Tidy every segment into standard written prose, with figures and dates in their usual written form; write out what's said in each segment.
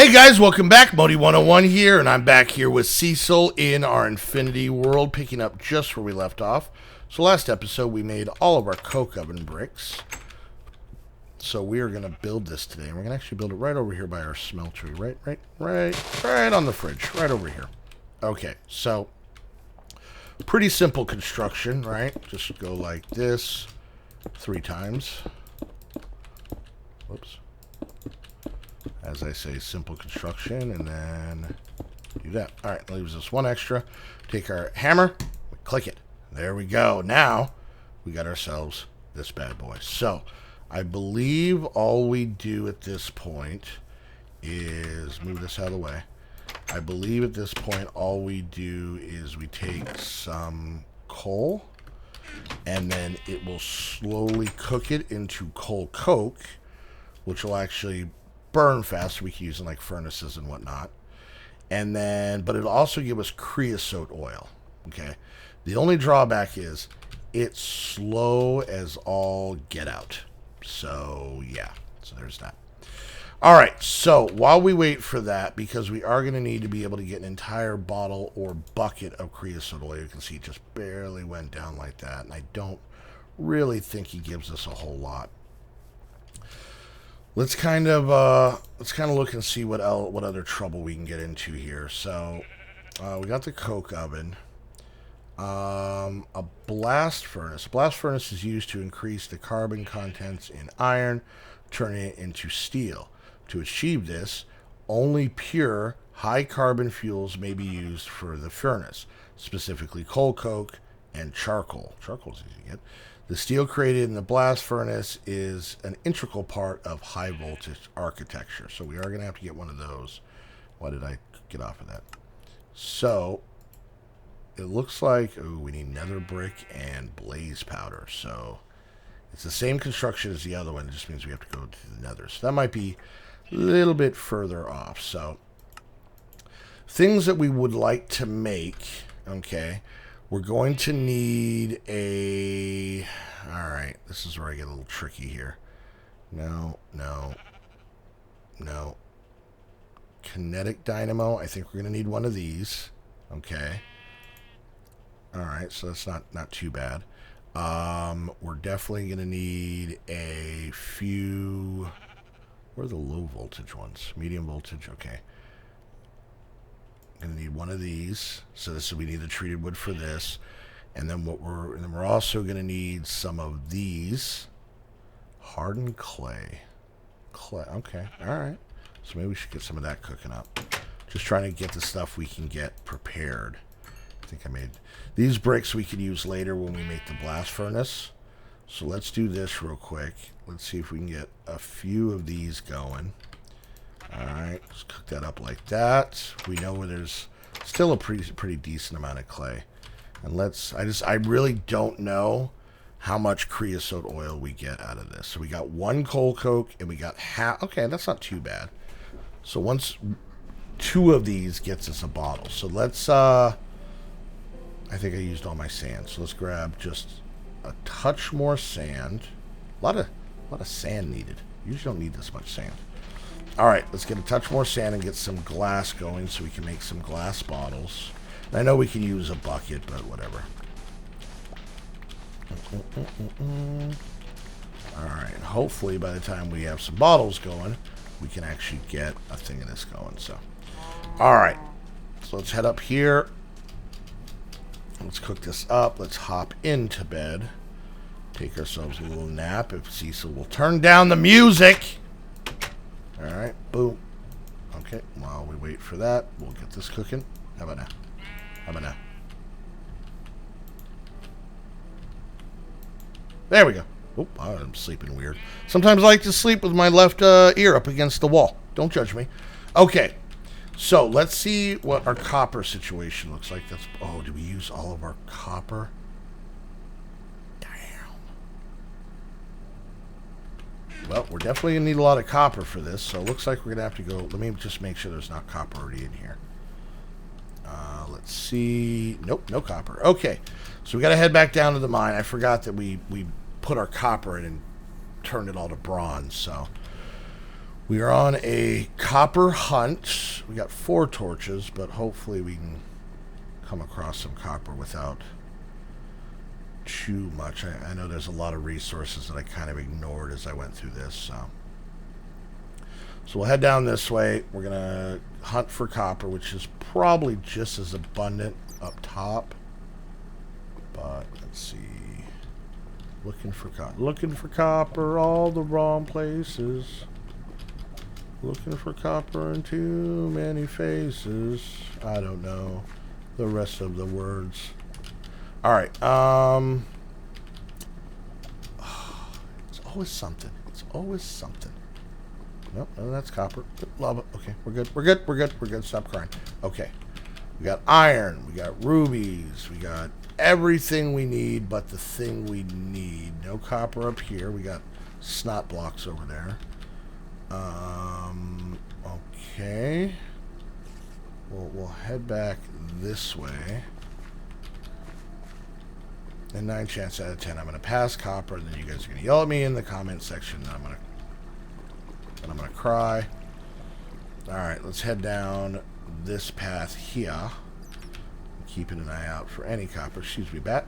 Hey guys, welcome back. Modi 101 here, and I'm back here with Cecil in our Infinity World, picking up just where we left off. So last episode we made all of our coke oven bricks. So we are going to build this today, and we're going to actually build it right over here by our smeltery. Right on the fridge, right over here. Okay, so pretty simple construction, right? Just go like this 3 times. Whoops. As I say, simple construction, and then do that. All right, leaves us 1 extra. Take our hammer, click it. There we go. Now we got ourselves this bad boy. So I believe all we do at this point is move this out of the way. I believe at this point all we do is we take some coal, and then it will slowly cook it into coal coke, which will actually burn fast, so we can use in like furnaces and whatnot. And then, but it'll also give us creosote oil. Okay. The only drawback is it's slow as all get out. So yeah. So there's that. All right. So while we wait for that, because we are going to need to be able to get an entire bottle or bucket of creosote oil. You can see it just barely went down like that, and I don't really think he gives us a whole lot. Let's kind of look and see what other trouble we can get into here. So we got the coke oven, a blast furnace. A blast furnace is used to increase the carbon contents in iron, turning it into steel. To achieve this, only pure high carbon fuels may be used for the furnace, specifically coal coke and charcoal. Charcoal's easy to get. The steel created in the blast furnace is an integral part of high voltage architecture. So we are going to have to get one of those. Why did I get off of that? So it looks like, we need nether brick and blaze powder. So it's the same construction as the other one. It just means we have to go to the nether. So that might be a little bit further off. So things that we would like to make, okay. We're going to need a... Alright, this is where I get a little tricky here. No. Kinetic dynamo. I think we're going to need one of these. Okay. Alright, so that's not too bad. We're definitely going to need a few... Where are the low voltage ones? Medium voltage, okay. Going to need one of these. So this we need the treated wood for this, and then we're also going to need some of these hardened clay. Okay, all right. So maybe we should get some of that cooking up. Just trying to get the stuff we can get prepared. I think I made these bricks we could use later when we make the blast furnace. So let's do this real quick. Let's see if we can get a few of these going. Alright, let's cook that up like that. We know where there's still a pretty decent amount of clay. And I really don't know how much creosote oil we get out of this. So we got 1 coal coke, and we got half. Okay, that's not too bad. So once 2 of these gets us a bottle. So let's, I think I used all my sand. So let's grab just a touch more sand. A lot of sand needed. You usually don't need this much sand. Alright, let's get a touch more sand and get some glass going so we can make some glass bottles. And I know we can use a bucket, but whatever. Alright, hopefully by the time we have some bottles going, we can actually get a thing of this going. So, alright, so let's head up here. Let's cook this up. Let's hop into bed. Take ourselves a little nap if Cecil will turn down the music. Alright, boom. Okay, while we wait for that, we'll get this cooking. How about now? There we go. Oh, I'm sleeping weird. Sometimes I like to sleep with my left ear up against the wall. Don't judge me. Okay, so let's see what our copper situation looks like. Did we use all of our copper? Well, we're definitely going to need a lot of copper for this, so it looks like we're going to have to go... Let me just make sure there's not copper already in here. Let's see... Nope, no copper. Okay, so we got to head back down to the mine. I forgot that we put our copper in and turned it all to bronze, so... We are on a copper hunt. We got 4 torches, but hopefully we can come across some copper without too much. I know there's a lot of resources that I kind of ignored as I went through this. So we'll head down this way. We're going to hunt for copper, which is probably just as abundant up top. But let's see. Looking for copper all the wrong places. Looking for copper in too many faces. I don't know the rest of the words. Alright, it's always something. It's always something. Nope, no, that's copper. Love it. Okay, we're good. Stop crying. Okay. We got iron, we got rubies, we got everything we need but the thing we need. No copper up here. We got snot blocks over there. Okay. We'll head back this way. And 9 chances out of 10, I'm going to pass copper, and then you guys are going to yell at me in the comment section, and I'm going to cry. Alright, let's head down this path here. Keeping an eye out for any copper. Excuse me, bat.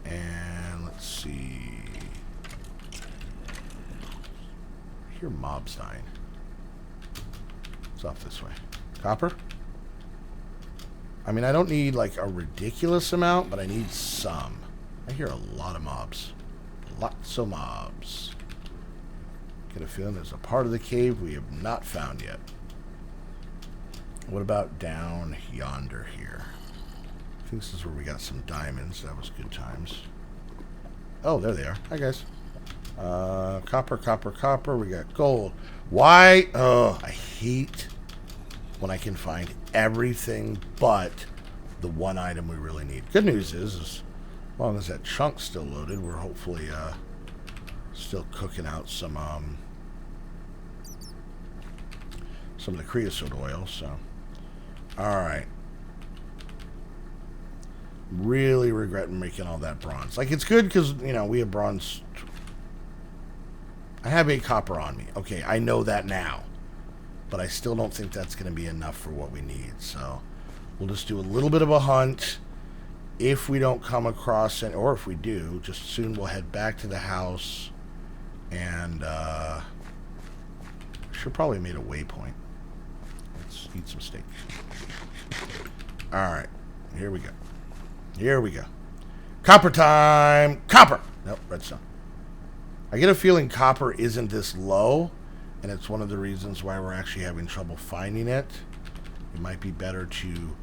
And let's see. I hear mobs dying. It's off this way. Copper? I mean, I don't need like a ridiculous amount, but I need some. I hear a lot of mobs. Lots of mobs. Get a feeling there's a part of the cave we have not found yet. What about down yonder here? I think this is where we got some diamonds. That was good times. Oh, there they are. Hi, guys. Copper. We got gold. Why? Oh, I hate when I can find everything but the one item we really need. Good news is as long as that chunk's still loaded, we're hopefully still cooking out some of the creosote oil. So, all right. Really regretting making all that bronze. Like, it's good because, you know, we have bronze. I have 8 copper on me. Okay, I know that now. But I still don't think that's going to be enough for what we need. So, we'll just do a little bit of a hunt. If we don't come across it, or if we do, just soon we'll head back to the house. And, should probably made a waypoint. Let's eat some steak. Alright, here we go. Here we go. Copper time! Copper! Nope, redstone. I get a feeling copper isn't this low, and it's one of the reasons why we're actually having trouble finding it. It might be better to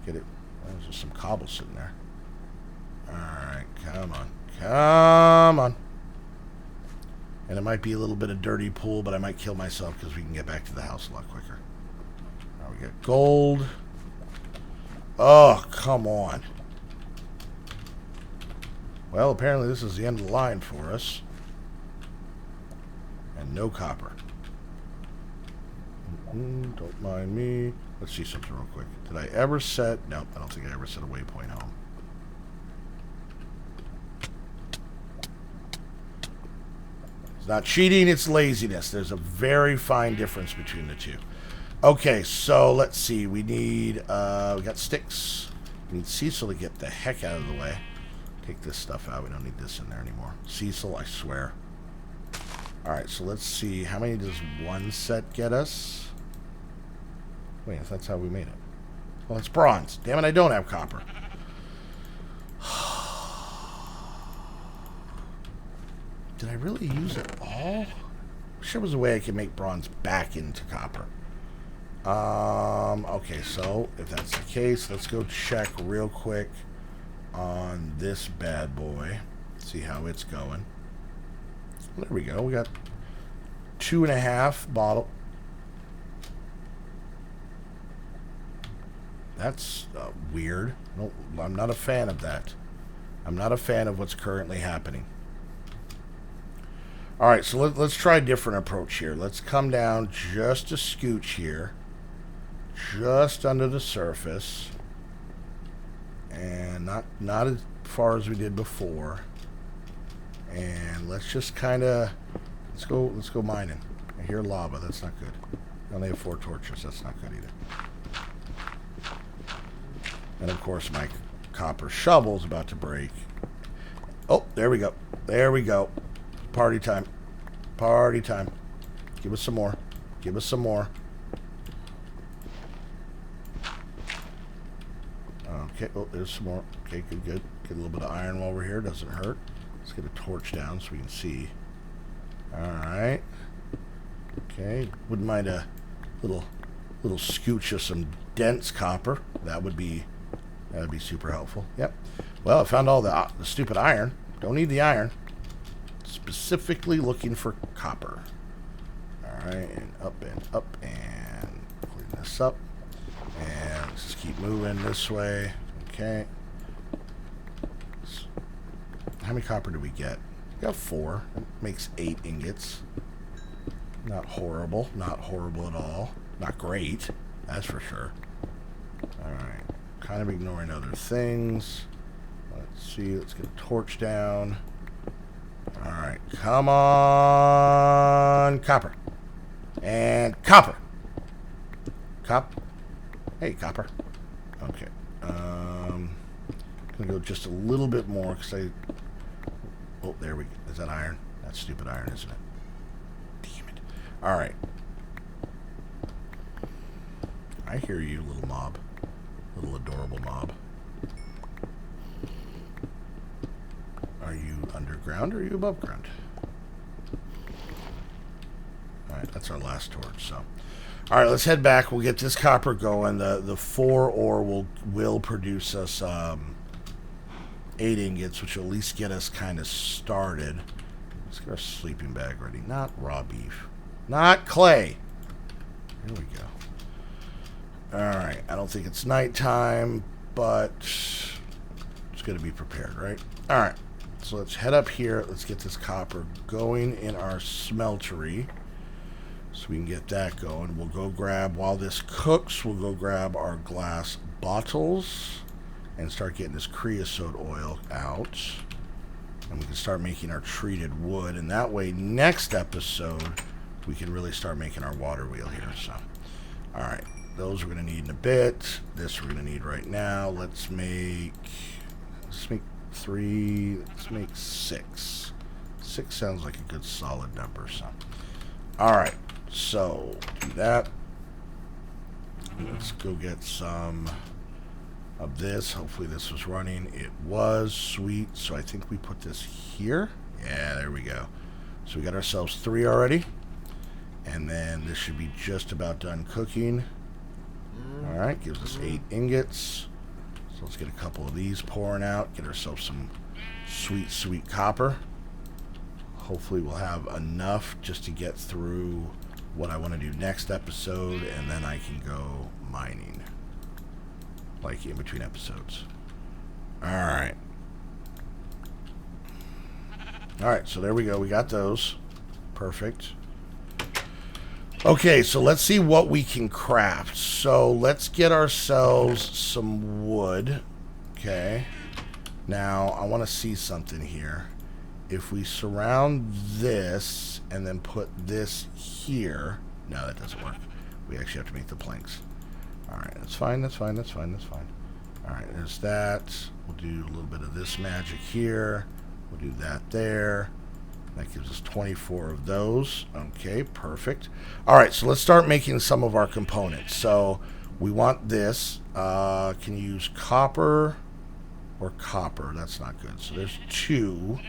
get it. Oh, there's just some cobble sitting there. Alright, come on. Come on. And it might be a little bit of dirty pool, but I might kill myself because we can get back to the house a lot quicker. Alright, we got gold. Oh, come on. Well, apparently this is the end of the line for us. And no copper. Don't mind me. Let's see something real quick. Did I ever set... Nope, I don't think I ever set a waypoint home. It's not cheating, it's laziness. There's a very fine difference between the two. Okay, so let's see. We need... we got sticks. We need Cecil to get the heck out of the way. Take this stuff out. We don't need this in there anymore. Cecil, I swear. Alright, so let's see. How many does one set get us? Wait, if that's how we made it. Well, it's bronze. Damn it, I don't have copper. Did I really use it all? I wish there was a way I could make bronze back into copper. Okay, so if that's the case, let's go check real quick on this bad boy. See how it's going. There we go. We got 2.5 bottle. That's weird. No, I'm not a fan of that. I'm not a fan of what's currently happening. Alright, so let's try a different approach here. Let's come down just a scooch here. Just under the surface. And not as far as we did before. And let's just kind of let's go mining. I hear lava. That's not good. We only have 4 torches. That's not good either. And of course, my copper shovel's about to break. Oh, there we go. There we go. Party time. Party time. Give us some more. Give us some more. Okay. Oh, there's some more. Okay, good, good. Get a little bit of iron while we're here. Doesn't hurt. Let's get a torch down so we can see. Alright. Okay. Wouldn't mind a little scooch of some dense copper. That would be super helpful. Yep. Well, I found all the stupid iron. Don't need the iron. Specifically looking for copper. Alright, and up and clean this up. And let's just keep moving this way. Okay. How many copper do we get? We got 4. That makes 8 ingots. Not horrible. Not horrible at all. Not great. That's for sure. Alright. Kind of ignoring other things. Let's see. Let's get a torch down. Alright. Come on. Copper. And copper. Hey, copper. Okay. Gonna go just a little bit more because oh, there we go. Is that iron? That's stupid iron, isn't it? Damn it. Alright. I hear you, little mob. Little adorable mob. Are you underground or are you above ground? Alright, that's our last torch, so. Alright, let's head back. We'll get this copper going. The 4 ore will produce us 8 ingots, which will at least get us kind of started. Let's get our sleeping bag ready. Not raw beef. Not clay. Here we go. Alright, I don't think it's nighttime, but it's going to be prepared, right? Alright, so let's head up here. Let's get this copper going in our smeltery so we can get that going. We'll go grab, while this cooks, we'll go grab our glass bottles and start getting this creosote oil out. And we can start making our treated wood. And that way, next episode, we can really start making our water wheel here. So, alright. Those we're going to need in a bit. This we're going to need right now. Let's make 3. Let's make 6. 6 sounds like a good solid number. So, alright. So, do that. Let's go get some of this. Hopefully this was running. It was. Sweet. So I think we put this here. Yeah, there we go. So we got ourselves 3 already. And then this should be just about done cooking. Alright, gives us 8 ingots. So let's get a couple of these pouring out. Get ourselves some sweet, sweet copper. Hopefully we'll have enough just to get through what I want to do next episode. And then I can go mining. Like in between episodes. Alright. Alright, so there we go. We got those. Perfect. Okay, so let's see what we can craft. So let's get ourselves some wood. Okay. Now, I want to see something here. If we surround this and then put this here. No, that doesn't work. We actually have to make the planks. Alright, that's fine, that's fine, that's fine, that's fine. Alright, there's that. We'll do a little bit of this magic here. We'll do that there. That gives us 24 of those. Okay, perfect. Alright, so let's start making some of our components. So, we want this. Can you use copper or copper? That's not good. So, there's 2.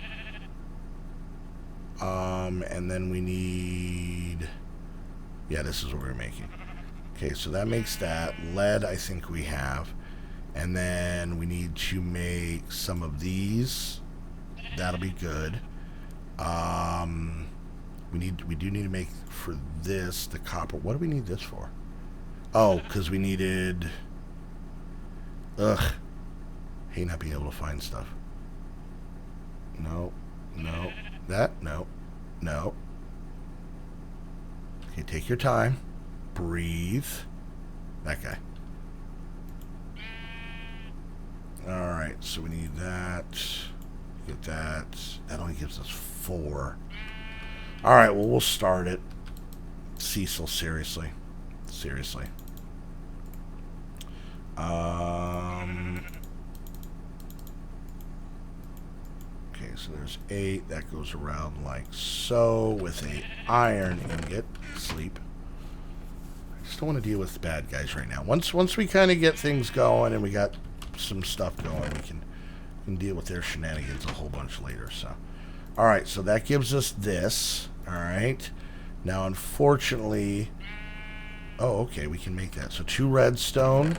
And then we need... Yeah, this is what we're making. Okay, so that makes that. Lead, I think we have. And then we need to make some of these. That'll be good. We do need to make for this the copper. What do we need this for? Oh, because we needed. Hate not being able to find stuff. No. That no. Okay, take your time. Breathe. That guy. All right, so we need that. Get that. That only gives us 4. All right, well, we'll start it. Cecil, seriously. Seriously. Okay, so there's 8. That goes around like so with a iron ingot. Sleep. I just don't want to deal with bad guys right now. Once we kind of get things going and we got some stuff going, we can deal with their shenanigans a whole bunch later. So, all right. So that gives us this. All right. Now, unfortunately, oh, okay, we can make that. So 2 redstone,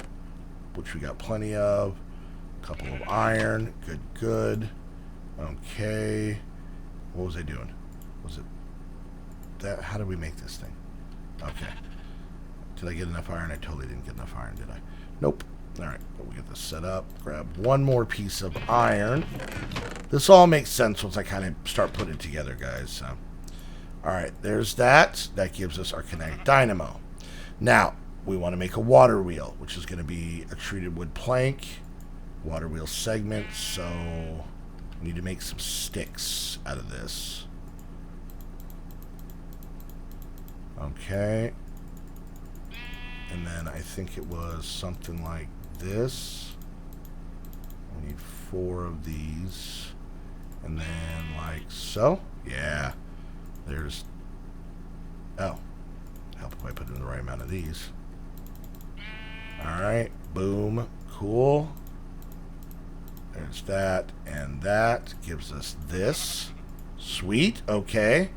which we got plenty of. A couple of iron. Good, good. Okay. What was I doing? Was it that? How did we make this thing? Okay. Did I get enough iron? I totally didn't get enough iron, did I? Nope. All right. But we get this set up. Grab one more piece of iron. This all makes sense once I kind of start putting it together, guys. So, all right. There's that. That gives us our kinetic dynamo. Now, we want to make a water wheel, which is going to be a treated wood plank, water wheel segment. So, we need to make some sticks out of this. Okay. And then I think it was something like this. We need 4 of these. And then like so. Yeah. There's... Oh. Help if I put in the right amount of these. Alright. Boom. Cool. There's that. And that gives us this. Sweet. Okay.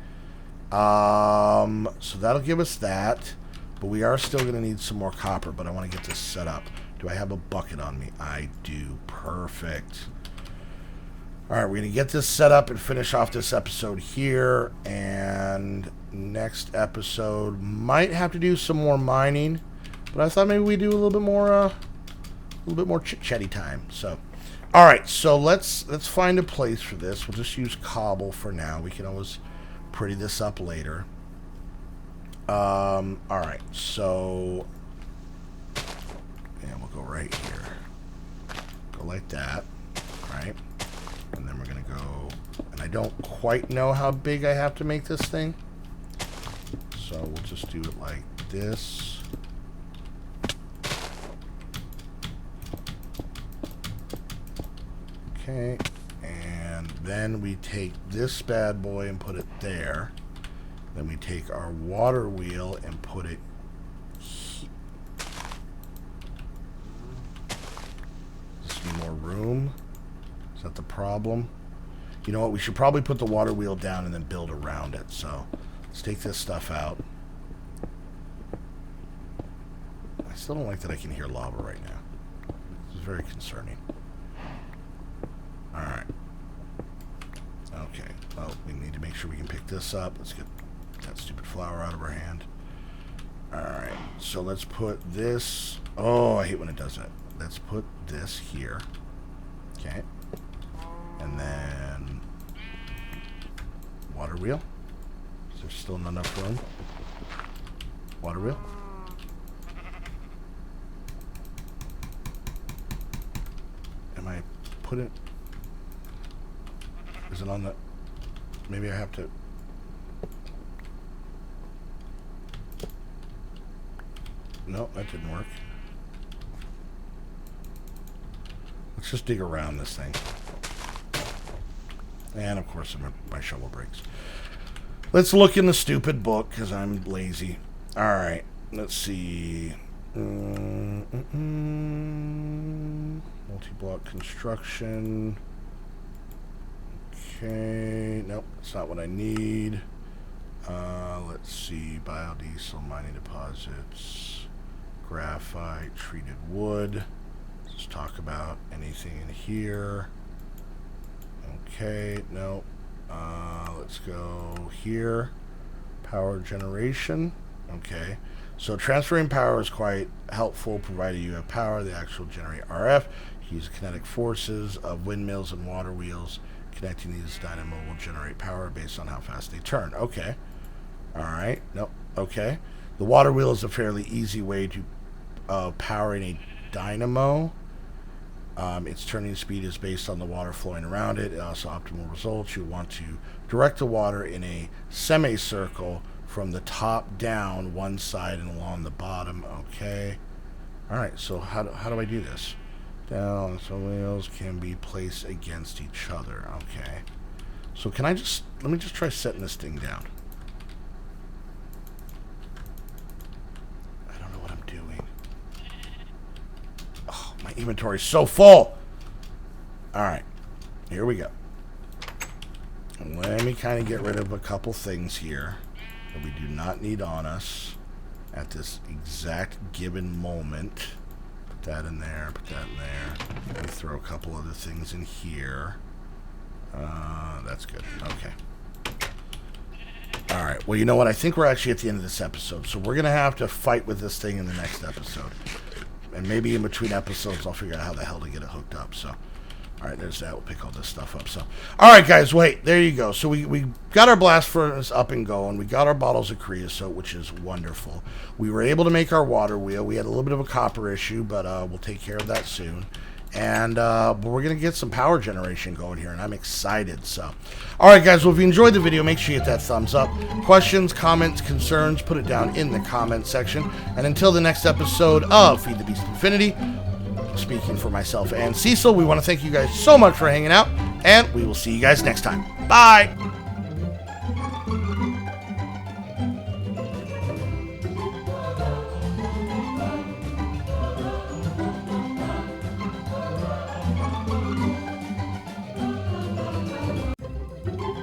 So that'll give us that. But we are still going to need some more copper, but I want to get this set up. Do I have a bucket on me? I do. Perfect. All right, we're going to get this set up and finish off this episode here. And next episode might have to do some more mining, but I thought maybe we do a little bit more chit-chatty time. So, all right, so let's find a place for this. We'll just use cobble for now. We can always pretty this up later. All right, so, and we'll go right here. Go like that, right? And then we're going to go, and I don't quite know how big I have to make this thing. So we'll just do it like this. Okay, and then we take this bad boy and put it there. Then we take our water wheel and put it here. Does this need more room? Is that the problem? You know what? We should probably put the water wheel down and then build around it. So let's take this stuff out. I still don't like that I can hear lava right now. This is very concerning. Alright. Okay. Well, we need to make sure we can pick this up. Let's get that stupid flower out of our hand. Alright, so let's put this... Oh, I hate when it does that. Let's put this here. Okay. And then... Water wheel. Is there still not enough room? Water wheel. Am I putting... Is it on the... Maybe I have to... No, that didn't work. Let's just dig around this thing. And, of course, my shovel breaks. Let's look in the stupid book, because I'm lazy. Alright, let's see. Multi-block construction. Okay, nope, that's not what I need. Let's see, biodiesel, mining deposits. Graphite, treated wood. Let's talk about anything in here. Okay, no. Let's go here. Power generation. Okay. So transferring power is quite helpful, provided you have power. The actual generate RF. Use kinetic forces of windmills and water wheels. Connecting these dynamo will generate power based on how fast they turn. Okay. Alright. Nope. Okay. The water wheel is a fairly easy way to powering a dynamo. Its turning speed is based on the water flowing around it. Also, optimal results. You want to direct the water in a semicircle from the top down one side and along the bottom. Okay. All right, so how do I do this? Down, so wheels can be placed against each other. Okay. So let me just try setting this thing down. I don't know what I'm doing. Oh, my inventory's so full. All right, here we go. Let me kind of get rid of a couple things here that we do not need on us at this exact given moment. Put that in there, put that in there. Let me throw a couple other things in here. That's good. Okay. All right. Well, you know what? I think we're actually at the end of this episode, so we're going to have to fight with this thing in the next episode. And maybe in between episodes, I'll figure out how the hell to get it hooked up, so... All right, there's that. We'll pick all this stuff up. So, all right, guys, wait. There you go. So we got our blast furnace up and going. We got our bottles of creosote, which is wonderful. We were able to make our water wheel. We had a little bit of a copper issue, but we'll take care of that soon. And but we're going to get some power generation going here, and I'm excited. So, all right, guys, well, if you enjoyed the video, make sure you hit that thumbs up. Questions, comments, concerns, put it down in the comment section. And until the next episode of Feed the Beast Infinity, speaking for myself and Cecil, we want to thank you guys so much for hanging out, and we will see you guys next time. Bye!